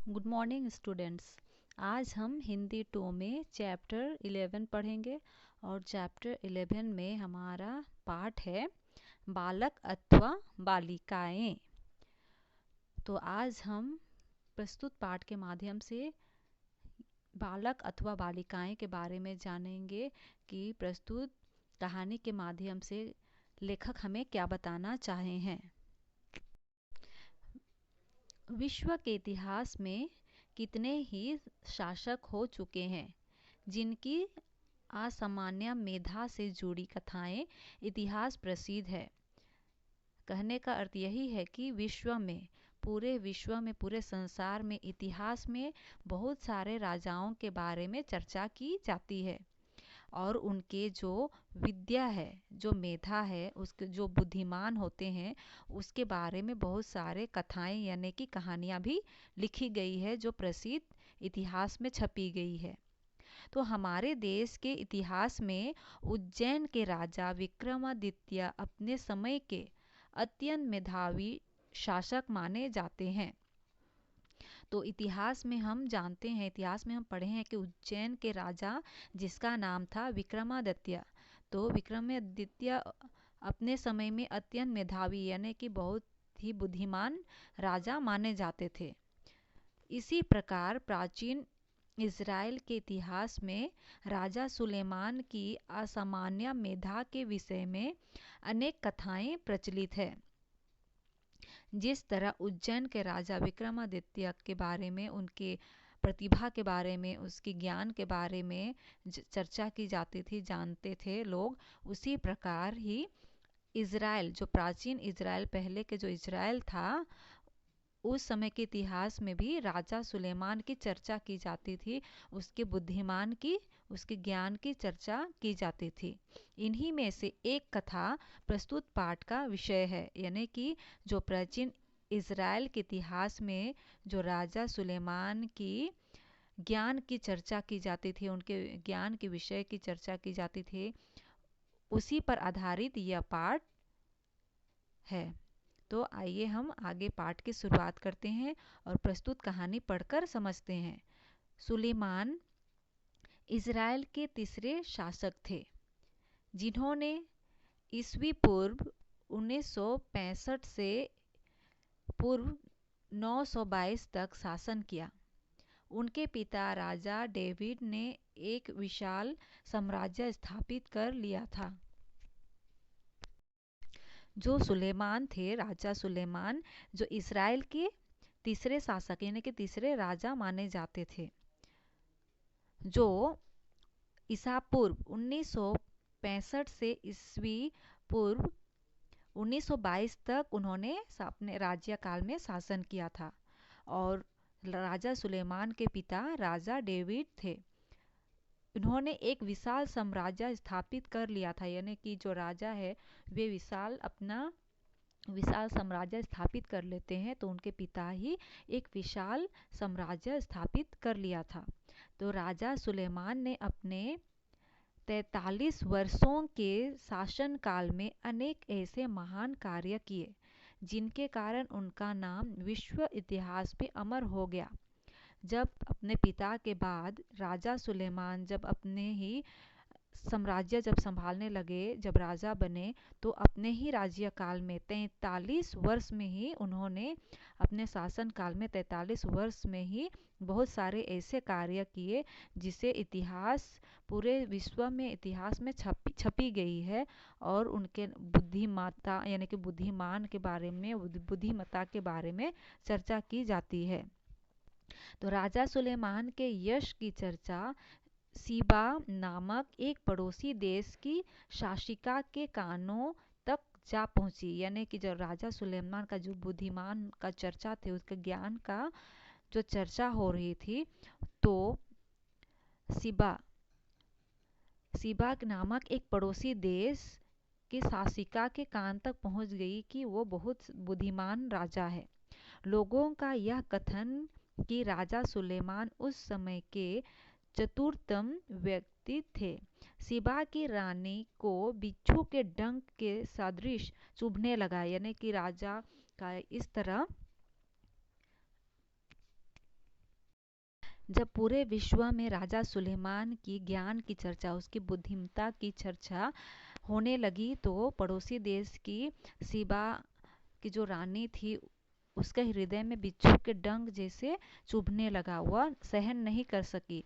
Good morning students. आज हम हिंदी 2 में चैप्टर 11 पढ़ेंगे और चैप्टर 11 में हमारा पाठ है बालक अथवा बालिकाएं। तो आज हम प्रस्तुत पाठ के माध्यम से बालक अथवा बालिकाएं के बारे में जानेंगे कि प्रस्तुत कहानी के माध्यम से लेखक हमें क्या बताना चाहे हैं। विश्व के इतिहास में कितने ही शासक हो चुके हैं जिनकी असामान्य मेधा से जुड़ी कथाएं इतिहास प्रसिद्ध है। कहने का अर्थ यही है कि पूरे विश्व में पूरे संसार में इतिहास में बहुत सारे राजाओं के बारे में चर्चा की जाती है और उनके जो विद्या है, जो मेधा है, उसके जो बुद्धिमान होते हैं, उसके बारे में बहुत सारे कथाएं यानी कि कहानियाँ भी लिखी गई है जो प्रसिद्ध इतिहास में छपी गई है। तो हमारे देश के इतिहास में उज्जैन के राजा विक्रमादित्य अपने समय के अत्यंत मेधावी शासक माने जाते हैं। तो इतिहास में हम जानते हैं, इतिहास में हम पढ़े हैं कि उज्जैन के राजा जिसका नाम था विक्रमादित्य, तो विक्रमादित्य अपने समय में अत्यंत मेधावी यानी कि बहुत ही बुद्धिमान राजा माने जाते थे। इसी प्रकार प्राचीन इज़राइल के इतिहास में राजा सुलेमान की असामान्य मेधा के विषय में अनेक कथाएं प्रचलित है। जिस तरह उज्जैन के राजा विक्रमादित्य के बारे में, उनके प्रतिभा के बारे में, उसके ज्ञान के बारे में चर्चा की जाती थी, जानते थे लोग, उसी प्रकार ही इज़राइल, जो प्राचीन इज़राइल, पहले के जो इज़राइल था, उस समय के इतिहास में भी राजा सुलेमान की चर्चा की जाती थी, उसके बुद्धिमान की, उसके ज्ञान की चर्चा की जाती थी। इन्हीं में से एक कथा प्रस्तुत पाठ का विषय है, यानी कि जो प्राचीन इज़राइल के इतिहास में जो राजा सुलेमान की ज्ञान की चर्चा की जाती थी, उनके ज्ञान के विषय की चर्चा की जाती थी, उसी पर आधारित यह पाठ है। तो आइए हम आगे पाठ की शुरुआत करते हैं और प्रस्तुत कहानी पढ़कर समझते हैं। सुलेमान इज़राइल के तीसरे शासक थे जिन्होंने ईस्वी पूर्व 1965 से पूर्व 922 तक शासन किया। उनके पिता राजा डेविड ने एक विशाल साम्राज्य स्थापित कर लिया था। जो सुलेमान थे, राजा सुलेमान, जो इज़राइल के तीसरे शासक यानी कि तीसरे राजा माने जाते थे, जो ईसा पूर्व 1965 से ईस्वी पूर्व 1922 तक उन्होंने अपने राज्यकाल में शासन किया था। और राजा सुलेमान के पिता राजा डेविड थे। उन्होंने एक विशाल साम्राज्य स्थापित कर लिया था, यानी कि जो राजा है वे विशाल साम्राज्य स्थापित कर लेते हैं, तो उनके पिता ही एक विशाल साम्राज्य स्थापित कर लिया था। तो राजा सुलेमान ने अपने 43 वर्षों के शासनकाल में अनेक ऐसे महान कार्य किए जिनके कारण उनका नाम विश्व इतिहास में अमर हो गया। जब अपने पिता के बाद राजा सुलेमान जब अपने ही साम्राज्य जब संभालने लगे, जब राजा बने, तो अपने ही राज्यकाल में 43 वर्ष में ही उन्होंने अपने शासनकाल में 43 वर्ष में ही बहुत सारे ऐसे कार्य किए जिसे इतिहास पूरे विश्व में इतिहास में छपी गई है। और उनके बुद्धिमत्ता यानी कि बुद्धिमान के बारे में, बुद्धिमत्ता के बारे में चर्चा की जाती है। तो राजा सुलेमान के यश की चर्चा सीबा नामक एक पड़ोसी देश की शासिका के कानों तक जा पहुंची, यानी कि जो राजा सुलेमान का जो बुद्धिमान का चर्चा थे, उसके ज्ञान का जो चर्चा हो रही थी, तो सीबा नामक एक पड़ोसी देश की शासिका के कान तक पहुंच गई कि वो बहुत बुद्धिमान राजा है। लोगों का यह कथन कि राजा सुलेमान उस समय के चतुरतम व्यक्ति थे। सीबा की रानी को बिच्छू के डंक के सदृश चुभने लगा, यानी कि राजा का इस तरह जब पूरे विश्व में राजा सुलेमान की ज्ञान की चर्चा, उसकी बुद्धिमत्ता की चर्चा होने लगी, तो पड़ोसी देश की सीबा की जो रानी थी, उसके हृदय में बिच्छू के डंक जैसे चुभने लगा। वह सहन नहीं कर सकी।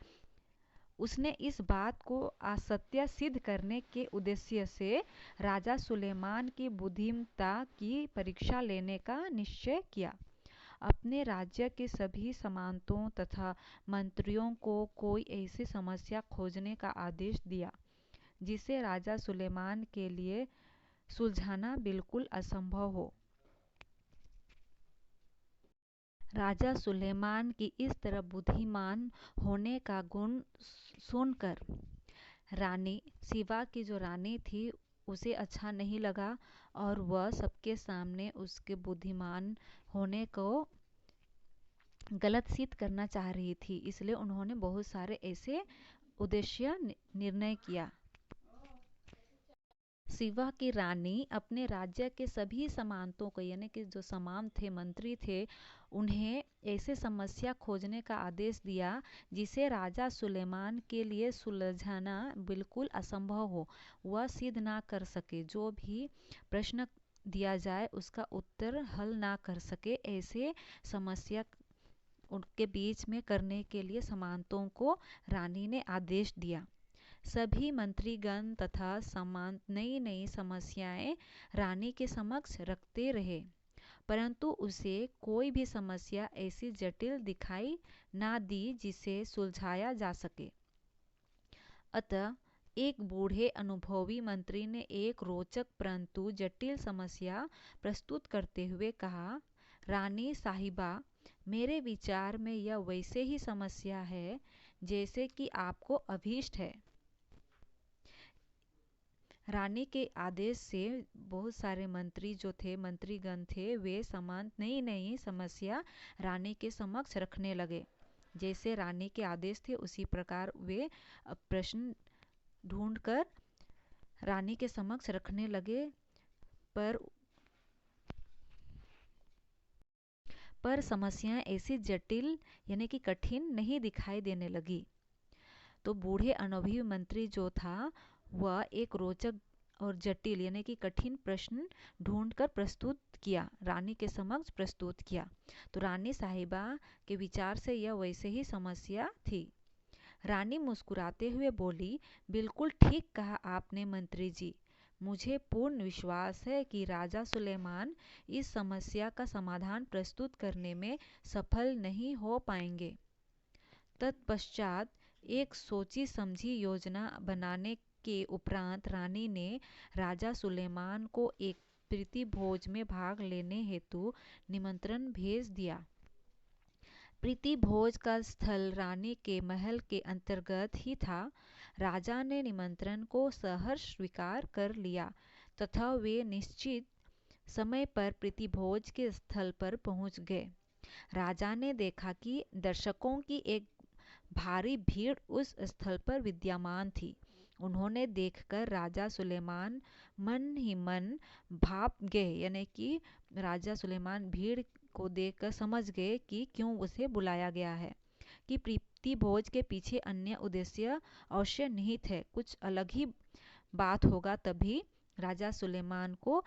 उसने इस बात को असत्य सिद्ध करने के उद्देश्य से राजा सुलेमान की बुद्धिमत्ता की परीक्षा लेने का निश्चय किया। अपने राज्य के सभी सामंतों तथा मंत्रियों को कोई ऐसी समस्या खोजने का आदेश दिया जिसे राजा सुलेमान के लिए सुलझाना बिल्कुल असंभव हो। राजा सुलेमान की इस तरह बुद्धिमान होने का गुण सुनकर रानी सीबा की जो रानी थी, उसे अच्छा नहीं लगा और वह सबके सामने उसके बुद्धिमान होने को गलत सिद्ध करना चाह रही थी। इसलिए उन्होंने बहुत सारे ऐसे उद्देश्य निर्णय किया। सीबा की रानी अपने राज्य के सभी सामंतों को, यानी कि जो सामंत थे, मंत्री थे, उन्हें ऐसे समस्या खोजने का आदेश दिया जिसे राजा सुलेमान के लिए सुलझाना बिल्कुल असंभव हो, वह सिद्ध ना कर सके। जो भी प्रश्न दिया जाए उसका उत्तर हल ना कर सके, ऐसे समस्या उनके बीच में करने के लिए सामंतों को रानी ने आदेश दिया। सभी मंत्रीगण तथा सामंत नई नई समस्याएं रानी के समक्ष रखते रहे, परंतु उसे कोई भी समस्या ऐसी जटिल दिखाई ना दी जिसे सुलझाया जा सके। अतः एक बूढ़े अनुभवी मंत्री ने एक रोचक परंतु जटिल समस्या प्रस्तुत करते हुए कहा, रानी साहिबा, मेरे विचार में यह वैसे ही समस्या है जैसे कि आपको अभीष्ट है। रानी के आदेश से बहुत सारे मंत्री जो थे, मंत्रीगण थे, वे सामंत नई नई समस्या रानी के समक्ष रखने लगे। जैसे रानी के आदेश थे उसी प्रकार वे प्रश्न ढूंढकर रानी के समक्ष रखने लगे, पर समस्याएं ऐसी जटिल यानी कि कठिन नहीं दिखाई देने लगी। तो बूढ़े अनुभवी मंत्री जो था, वह एक रोचक और जटिल यानी कि कठिन प्रश्न ढूंढकर प्रस्तुत किया, रानी के समक्ष प्रस्तुत किया। तो रानी साहिबा के विचार से यह वैसे ही समस्या थी। रानी मुस्कुराते हुए बोली, बिल्कुल ठीक कहा आपने मंत्री जी। मुझे पूर्ण विश्वास है कि राजा सुलेमान इस समस्या का समाधान प्रस्तुत करने में सफल नहीं हो पाएंगे। तत्पश्चात एक सोची समझी योजना बनाने के उपरांत रानी ने राजा सुलेमान को एक प्रीति भोज में भाग लेने हेतु निमंत्रण भेज दिया। प्रीति भोज का स्थल रानी के महल के अंतर्गत ही था। राजा ने निमंत्रण को सहर्ष स्वीकार कर लिया तथा वे निश्चित समय पर प्रीति भोज के स्थल पर पहुंच गए। राजा ने देखा कि दर्शकों की एक भारी भीड़ उस स्थल पर विद्यमान थी। उन्होंने देखकर राजा सुलेमान मन ही मन भाप गए, यानी कि राजा सुलेमान भीड़ को देखकर समझ गए कि क्यों उसे बुलाया गया है, कि प्रीति भोज के पीछे अन्य उद्देश्य अवश्य निहित है, कुछ अलग ही बात होगा, तभी राजा सुलेमान को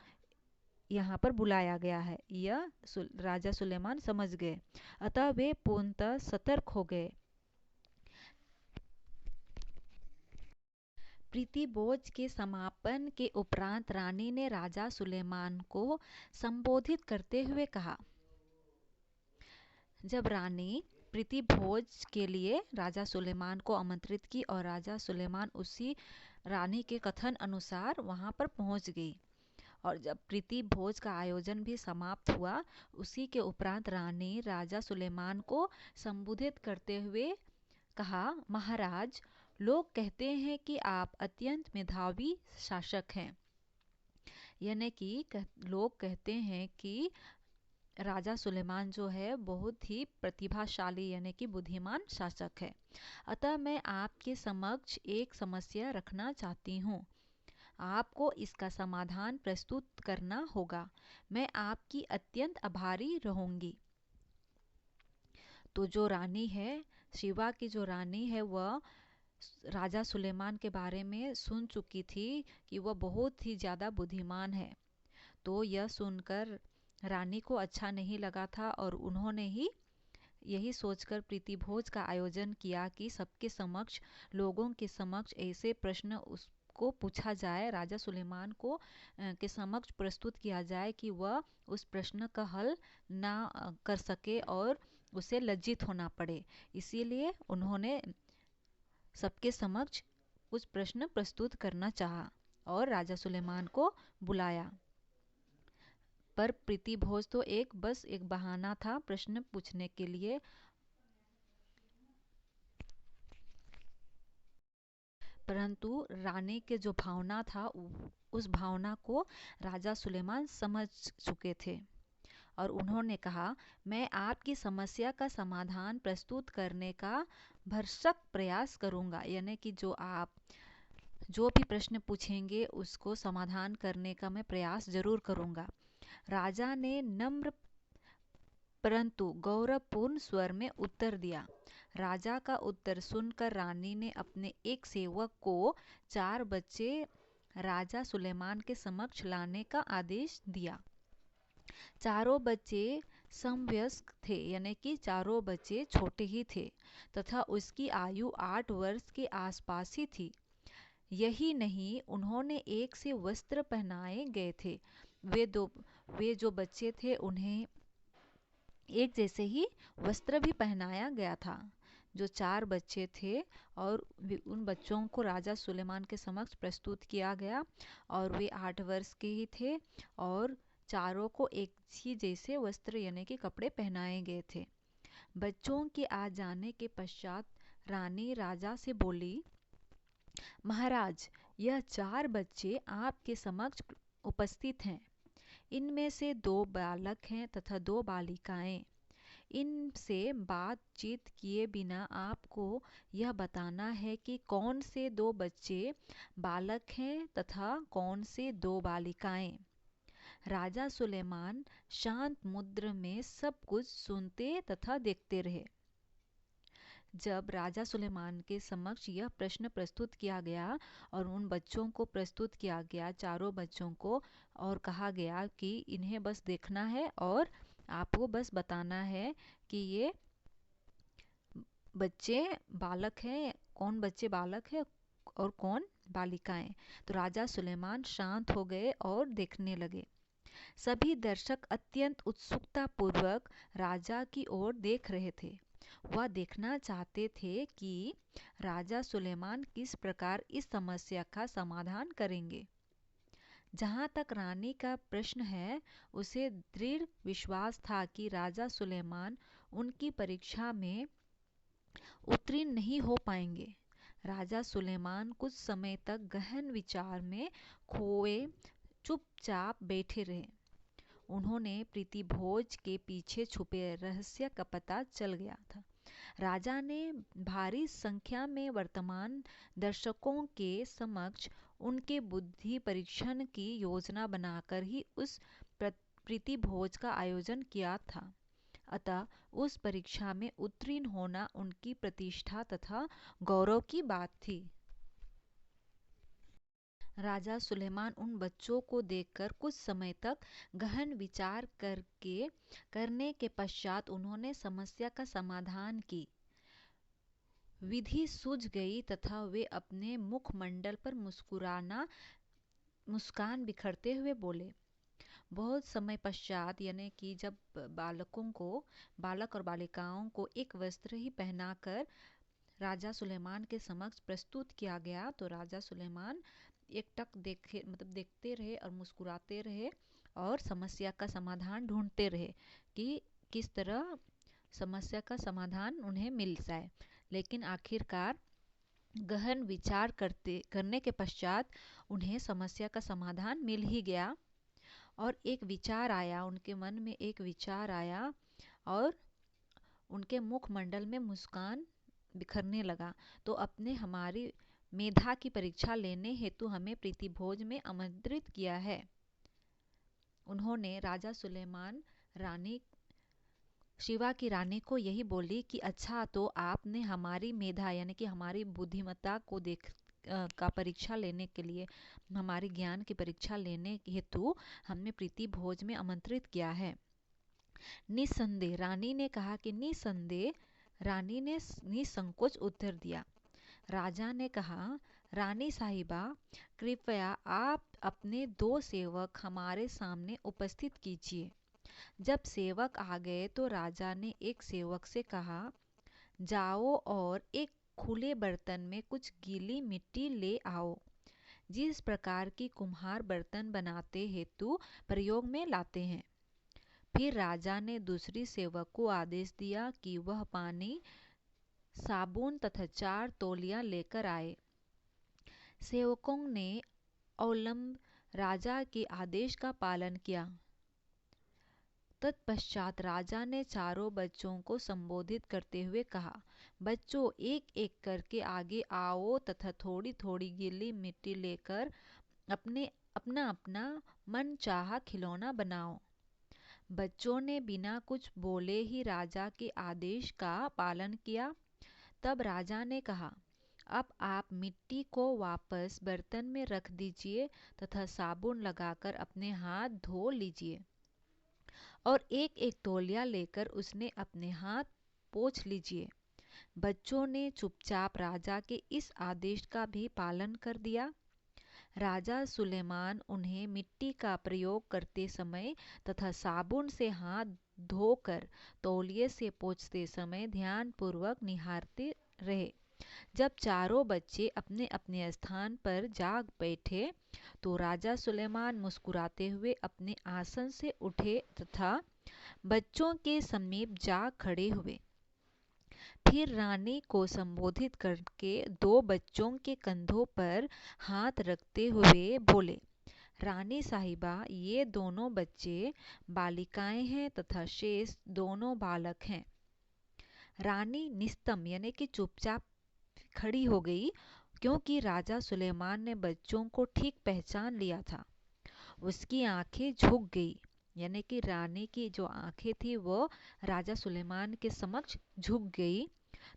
यहाँ पर बुलाया गया है, यह राजा सुलेमान समझ गए। अतः वे पूर्णतः सतर्क हो गए। प्रीति भोज के समापन के उपरांत रानी ने राजा सुलेमान को संबोधित करते हुए कहा। जब रानी प्रीति भोज के लिए राजा सुलेमान को आमंत्रित की और राजा सुलेमान उसी रानी के कथन अनुसार वहां पर पहुंच गई, और जब प्रीति भोज का आयोजन भी समाप्त हुआ, उसी के उपरांत रानी राजा सुलेमान को संबोधित करते हुए कहा, महाराज, लोग कहते हैं कि आप अत्यंत मेधावी शासक हैं। यानी कि लोग कहते हैं कि राजा सुलेमान जो है बहुत ही प्रतिभाशाली यानी कि बुद्धिमान शासक है। अतः मैं आपके समक्ष एक समस्या रखना चाहती हूँ। आपको इसका समाधान प्रस्तुत करना होगा। मैं आपकी अत्यंत आभारी रहूंगी। तो जो रानी है शिवा की जो रानी है वह राजा सुलेमान के बारे में सुन चुकी थी कि वह बहुत ही ज़्यादा बुद्धिमान है। तो यह सुनकर रानी को अच्छा नहीं लगा था और उन्होंने ही यही सोचकर प्रीति भोज का आयोजन किया कि सबके समक्ष, लोगों के समक्ष ऐसे प्रश्न उसको पूछा जाए, राजा सुलेमान को के समक्ष प्रस्तुत किया जाए कि वह उस प्रश्न का हल ना कर सके और उसे लज्जित होना पड़े। इसीलिए उन्होंने सबके समक्ष कुछ प्रश्न प्रस्तुत करना चाहा और राजा सुलेमान को बुलाया। पर प्रीति भोज तो बस एक बहाना था प्रश्न पूछने के लिए। परंतु रानी के जो भावना था उस भावना को राजा सुलेमान समझ चुके थे और उन्होंने कहा, मैं आपकी समस्या का समाधान प्रस्तुत करने का भरसक प्रयास करूंगा, यानी कि जो भी प्रश्न पूछेंगे उसको समाधान करने का मैं प्रयास जरूर करूंगा। राजा ने नम्र परंतु गौरवपूर्ण स्वर में उत्तर दिया। राजा का उत्तर सुनकर रानी ने अपने एक सेवक को 4 बच्चे राजा सुलेमान के समक्ष लाने का आदेश दिया। चारों बच्चे समवयस्क थे, यानी कि चारों बच्चे छोटे ही थे तथा उसकी आयु 8 वर्ष के आसपास ही थी। यही नहीं, उन्होंने एक से वस्त्र पहनाए गए थे। वे जो बच्चे थे उन्हें एक जैसे ही वस्त्र भी पहनाया गया था। जो 4 बच्चे थे और उन बच्चों को राजा सुलेमान के समक्ष प्रस्तुत किया गया और वे 8 वर्ष के ही थे और चारों को एक ही जैसे वस्त्र यानी कि कपड़े पहनाए गए थे। बच्चों के आ जाने के पश्चात रानी राजा से बोली, महाराज, यह 4 बच्चे आपके समक्ष उपस्थित हैं। इनमें से 2 बालक हैं तथा 2 बालिकाएं। इनसे बातचीत किए बिना आपको यह बताना है कि कौन से 2 बच्चे बालक हैं तथा कौन से 2 बालिकाएं। राजा सुलेमान शांत मुद्र में सब कुछ सुनते तथा देखते रहे। जब राजा सुलेमान के समक्ष यह प्रश्न प्रस्तुत किया गया और उन बच्चों को प्रस्तुत किया गया, चारों बच्चों को, और कहा गया कि इन्हें बस देखना है और आपको बस बताना है कि ये बच्चे बालक हैं, कौन बच्चे बालक है और कौन बालिकाएं। तो राजा सुलेमान शांत हो गए और देखने लगे। सभी दर्शक अत्यंत उत्सुकता पूर्वक राजा की ओर देख रहे थे। वह देखना चाहते थे कि राजा सुलेमान किस प्रकार इस समस्या का समाधान करेंगे। जहाँ तक रानी का प्रश्न है, उसे दृढ़ विश्वास था कि राजा सुलेमान उनकी परीक्षा में उत्तीर्ण नहीं हो पाएंगे। राजा सुलेमान कुछ समय तक गहन विचार में खोए चुपचाप बैठे रहे। उन्होंने प्रीति भोज के पीछे छुपे रहस्य का पता चल गया था। राजा ने भारी संख्या में वर्तमान दर्शकों के समक्ष उनके बुद्धि परीक्षण की योजना बनाकर ही उस प्रीति भोज का आयोजन किया था। अतः उस परीक्षा में उत्तीर्ण होना उनकी प्रतिष्ठा तथा गौरव की बात थी। राजा सुलेमान उन बच्चों को देखकर कुछ समय तक गहन विचार करने के पश्चात उन्होंने समस्या का समाधान की विधि सूझ गई तथा वे अपने मुखमंडल पर मुस्कान बिखरते हुए बोले। बहुत समय पश्चात, यानी कि जब बालक और बालिकाओं को एक वस्त्र ही पहनाकर राजा सुलेमान के समक्ष प्रस्तुत किया गया, तो राजा सुलेमान एकटक देखते रहे और मुस्कुराते रहे और समस्या का समाधान ढूंढते रहे कि किस तरह समस्या का समाधान उन्हें मिल जाए। लेकिन आखिरकार गहन विचार करने के पश्चात उन्हें समस्या का समाधान मिल ही गया और एक विचार आया, उनके मन में एक विचार आया और उनके मुखमंडल में मुस्कान बिखरने लगा। तो हमारी मेधा की परीक्षा लेने हेतु हमें प्रीति भोज में आमंत्रित किया है। उन्होंने राजा सुलेमान रानी शिवा की रानी को यही बोली कि अच्छा, तो आपने हमारी मेधा यानी कि हमारी बुद्धिमत्ता को का परीक्षा लेने के लिए, हमारी ज्ञान की परीक्षा लेने हेतु हमें प्रीति भोज में आमंत्रित किया है। निसंदेह, रानी ने कहा कि निसंदेह। रानी ने निसंकोच उत्तर दिया। राजा ने कहा, रानी साहिबा, कृपया आप अपने 2 सेवक हमारे सामने उपस्थित कीजिए। जब सेवक आ गए तो राजा ने एक सेवक से कहा, जाओ और एक खुले बर्तन में कुछ गीली मिट्टी ले आओ, जिस प्रकार की कुम्हार बर्तन बनाते हेतु प्रयोग में लाते हैं। फिर राजा ने दूसरी सेवक को आदेश दिया कि वह पानी, साबुन तथा 4 तौलिया लेकर आए। सेवकों ने अवलंब राजा के आदेश का पालन किया। तत्पश्चात राजा ने चारों बच्चों को संबोधित करते हुए कहा, बच्चों, एक एक करके आगे आओ तथा थोड़ी थोड़ी गीली मिट्टी लेकर अपना अपना मनचाहा खिलौना बनाओ। बच्चों ने बिना कुछ बोले ही राजा के आदेश का पालन किया। तब राजा ने कहा, अब आप मिट्टी को वापस बर्तन में रख दीजिए तथा साबुन लगाकर अपने हाथ धो लीजिए, और एक एक तौलिया लेकर उसने अपने हाथ पोंछ लीजिए। बच्चों ने चुपचाप राजा के इस आदेश का भी पालन कर दिया। राजा सुलेमान उन्हें मिट्टी का प्रयोग करते समय तथा साबुन से हाथ धोकर तौलिए से पोंछते समय ध्यानपूर्वक निहारते रहे। जब चारों बच्चे अपने अपने स्थान पर जा बैठे तो राजा सुलेमान मुस्कुराते हुए अपने आसन से उठे तथा बच्चों के समीप जा खड़े हुए। फिर रानी को संबोधित करके 2 बच्चों के कंधों पर हाथ रखते हुए बोले, रानी साहिबा, ये दोनों बच्चे बालिकाएं हैं तथा शेष दोनों बालक हैं। रानी निस्तम यानी कि चुपचाप खड़ी हो गई, क्योंकि राजा सुलेमान ने बच्चों को ठीक पहचान लिया था। उसकी आंखें झुक गई, यानी कि रानी की जो आंखें थी वो राजा सुलेमान के समक्ष झुक गई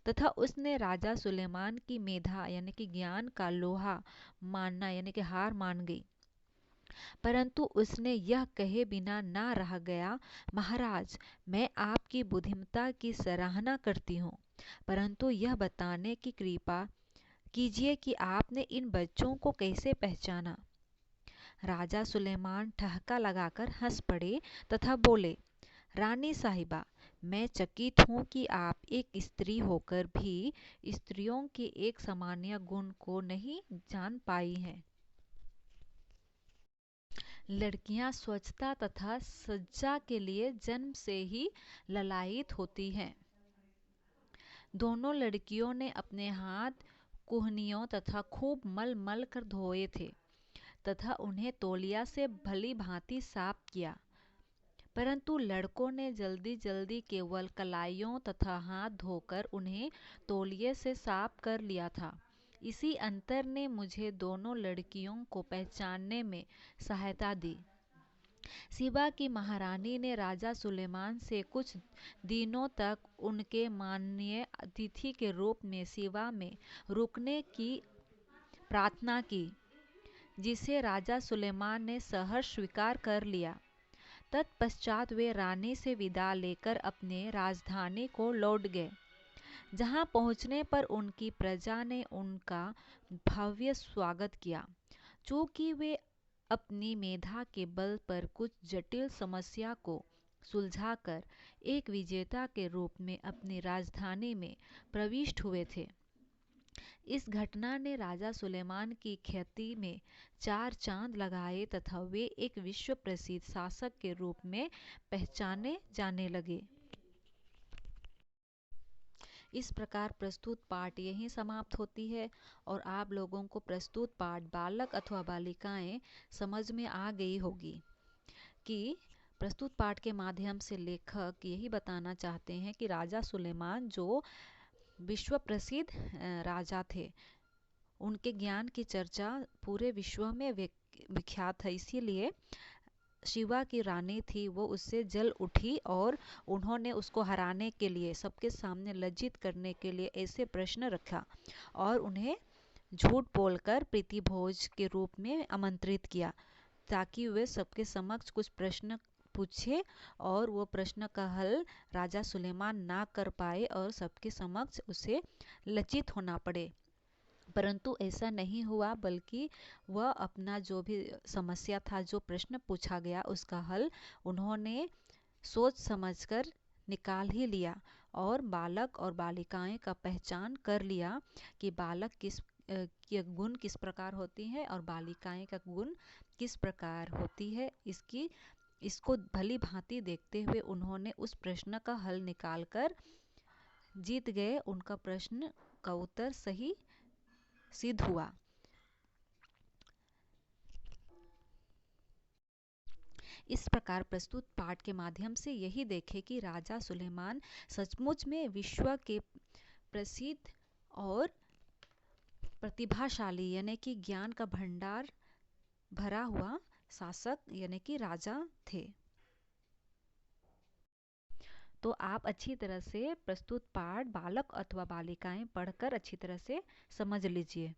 तथा उसने राजा सुलेमान की मेधा यानी कि ज्ञान का लोहा मानना यानी कि हार मान गई। परंतु उसने यह कहे बिना ना रह गया, महाराज, मैं आपकी बुद्धिमत्ता की सराहना करती हूँ, परंतु यह बताने की कृपा कीजिए कि आपने इन बच्चों को कैसे पहचाना। राजा सुलेमान ठहाका लगाकर हंस पड़े तथा बोले, रानी साहिबा, मैं चकित हूँ कि आप एक स्त्री होकर भी स्त्रियों के एक सामान्य गुण को नहीं जान पाई हैं। लड़कियां स्वच्छता तथा सज्जा के लिए जन्म से ही ललायित होती हैं। दोनों लड़कियों ने अपने हाथ कुहनियों तथा खूब मल मल कर धोए थे तथा उन्हें तौलिया से भली भांति साफ किया, परंतु लड़कों ने जल्दी जल्दी केवल कलाइयों तथा हाथ धोकर उन्हें तौलिए से साफ कर लिया था। इसी अंतर ने मुझे दोनों लड़कियों को पहचानने में सहायता दी। सीबा की महारानी ने राजा सुलेमान से कुछ दिनों तक उनके माननीय अतिथि के रूप में सीबा में रुकने की प्रार्थना की, जिसे राजा सुलेमान ने सहर्ष स्वीकार कर लिया। तत्पश्चात वे रानी से विदा लेकर अपने राजधानी को लौट गए, जहां पहुंचने पर उनकी प्रजा ने उनका भव्य स्वागत किया। चूंकि वे अपनी मेधा के बल पर कुछ जटिल समस्या को सुलझाकर एक विजेता के रूप में अपनी राजधानी में प्रविष्ट हुए थे। इस घटना ने राजा सुलेमान की ख्याति में 4 चांद लगाए तथा वे एक विश्व प्रसिद्ध शासक के रूप में पहचाने जाने लगे। इस प्रकार प्रस्तुत पाठ यहीं समाप्त होती है और आप लोगों को प्रस्तुत पाठ बालक अथवा बालिकाएं समझ में आ गई होगी कि प्रस्तुत पाठ के माध्यम से लेखक यही बताना चाहते हैं कि राजा सुलेमान जो विश्व प्रसिद्ध राजा थे, उनके ज्ञान की चर्चा पूरे विश्व में विख्यात है। इसीलिए शिवा की रानी थी वो उससे जल उठी और उन्होंने उसको हराने के लिए, सबके सामने लज्जित करने के लिए ऐसे प्रश्न रखा और उन्हें झूठ बोलकर प्रीति भोज के रूप में आमंत्रित किया ताकि वे सबके समक्ष कुछ प्रश्न पूछे और वो प्रश्न का हल राजा सुलेमान ना कर पाए और सबके समक्ष उसे लज्जित होना पड़े। परंतु ऐसा नहीं हुआ, बल्कि वह अपना जो भी समस्या था, जो प्रश्न पूछा गया, उसका हल उन्होंने सोच समझकर निकाल ही लिया और बालक और बालिकाएं का पहचान कर लिया कि बालक के गुण किस प्रकार होती है और बालिकाएं का गुण किस प्रकार होती है। इसको भली भांति देखते हुए उन्होंने उस प्रश्न का हल निकालकर जीत गए। उनका प्रश्न का उत्तर सही सिद्ध हुआ। इस प्रकार प्रस्तुत पाठ के माध्यम से यही देखें कि राजा सुलेमान सचमुच में विश्व के प्रसिद्ध और प्रतिभाशाली यानी कि ज्ञान का भंडार भरा हुआ शासक यानी कि राजा थे। तो आप अच्छी तरह से प्रस्तुत पाठ बालक अथवा बालिकाएं पढ़कर अच्छी तरह से समझ लीजिए।